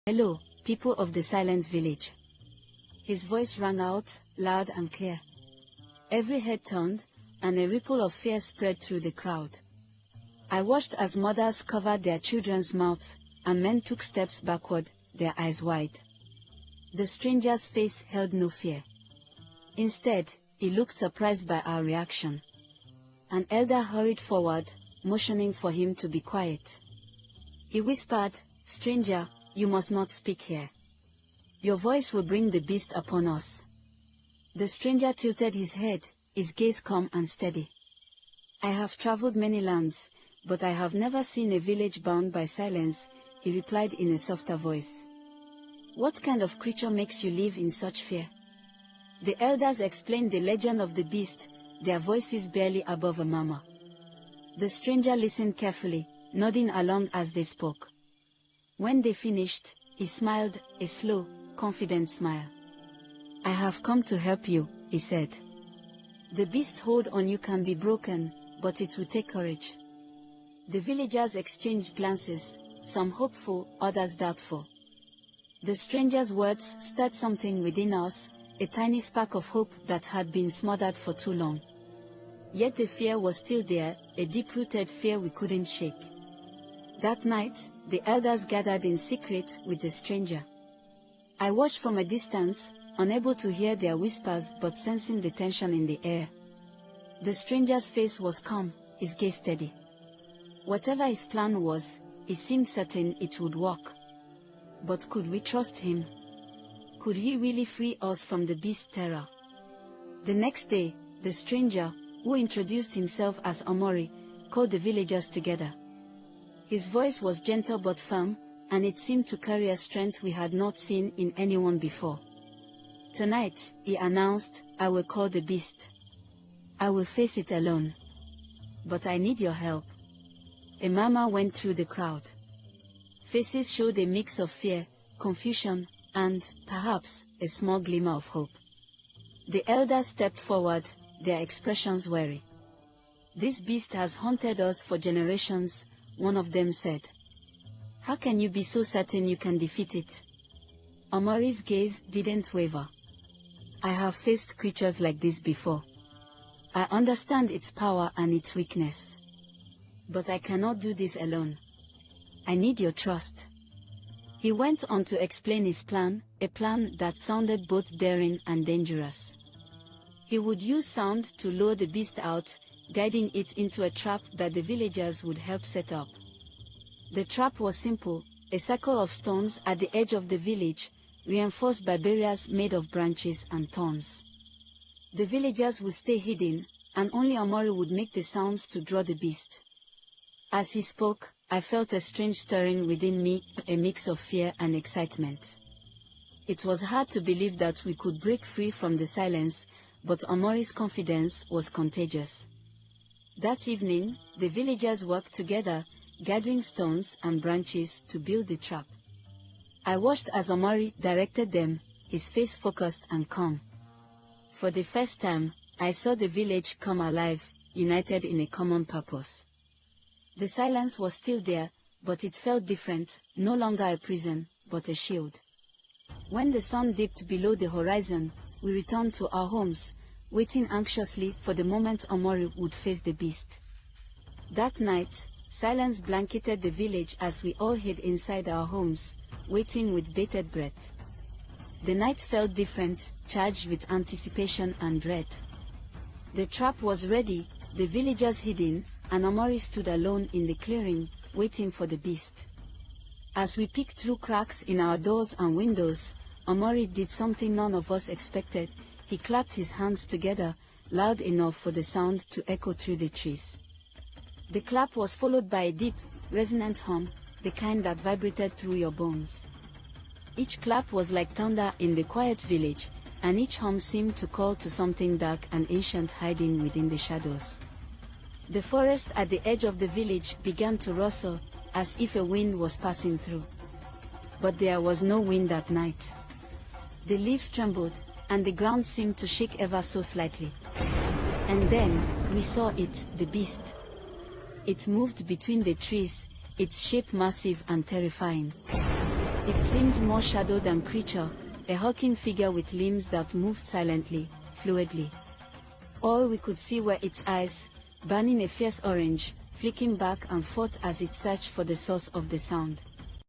Hello, people of the Silence Village. His voice rang out, loud and clear. Every head turned, and a ripple of fear spread through the crowd. I watched as mothers covered their children's mouths, and men took steps backward, their eyes wide. The stranger's face held no fear. Instead, he looked surprised by our reaction. An elder hurried forward, motioning for him to be quiet. He whispered, "Stranger, you must not speak here. Your voice will bring the beast upon us." The stranger tilted his head, his gaze calm and steady. "I have traveled many lands, but I have never seen a village bound by silence," he replied in a softer voice. "What kind of creature makes you live in such fear?" The elders explained the legend of the beast, their voices barely above a murmur. The stranger listened carefully, nodding along as they spoke. When they finished, he smiled, a slow, confident smile. "I have come to help you," he said. "The beast's hold on you can be broken, but it will take courage." The villagers exchanged glances, some hopeful, others doubtful. The stranger's words stirred something within us, a tiny spark of hope that had been smothered for too long. Yet the fear was still there, a deep-rooted fear we couldn't shake. That night, the elders gathered in secret with the stranger. I watched from a distance, unable to hear their whispers but sensing the tension in the air. The stranger's face was calm, his gaze steady. Whatever his plan was, he seemed certain it would work. But could we trust him? Could he really free us from the beast's terror? The next day, the stranger, who introduced himself as Omori, called the villagers together. His voice was gentle but firm, and it seemed to carry a strength we had not seen in anyone before. "Tonight," he announced, "I will call the beast. I will face it alone. But I need your help." A murmur went through the crowd. Faces showed a mix of fear, confusion, and, perhaps, a small glimmer of hope. The elders stepped forward, their expressions wary. "This beast has haunted us for generations," one of them said. "How can you be so certain you can defeat it?" Omori's gaze didn't waver. "I have faced creatures like this before. I understand its power and its weakness. But I cannot do this alone. I need your trust." He went on to explain his plan, a plan that sounded both daring and dangerous. He would use sound to lure the beast out, guiding it into a trap that the villagers would help set up. The trap was simple, a circle of stones at the edge of the village, reinforced by barriers made of branches and thorns. The villagers would stay hidden, and only Omori would make the sounds to draw the beast. As he spoke, I felt a strange stirring within me, a mix of fear and excitement. It was hard to believe that we could break free from the silence, but Omori's confidence was contagious. That evening, the villagers worked together, gathering stones and branches to build the trap. I watched as Omori directed them, his face focused and calm. For the first time, I saw the village come alive, united in a common purpose. The silence was still there, but it felt different, no longer a prison, but a shield. When the sun dipped below the horizon, we returned to our homes, waiting anxiously for the moment Omori would face the beast. That night, silence blanketed the village as we all hid inside our homes, waiting with bated breath. The night felt different, charged with anticipation and dread. The trap was ready, the villagers hidden, and Omori stood alone in the clearing, waiting for the beast. As we peeked through cracks in our doors and windows, Omori did something none of us expected. He clapped his hands together, loud enough for the sound to echo through the trees. The clap was followed by a deep, resonant hum, the kind that vibrated through your bones. Each clap was like thunder in the quiet village, and each hum seemed to call to something dark and ancient hiding within the shadows. The forest at the edge of the village began to rustle, as if a wind was passing through. But there was no wind that night. The leaves trembled, and the ground seemed to shake ever so slightly. And then, we saw it, the beast. It moved between the trees, its shape massive and terrifying. It seemed more shadow than creature, a hulking figure with limbs that moved silently, fluidly. All we could see were its eyes, burning a fierce orange, flicking back and forth as it searched for the source of the sound.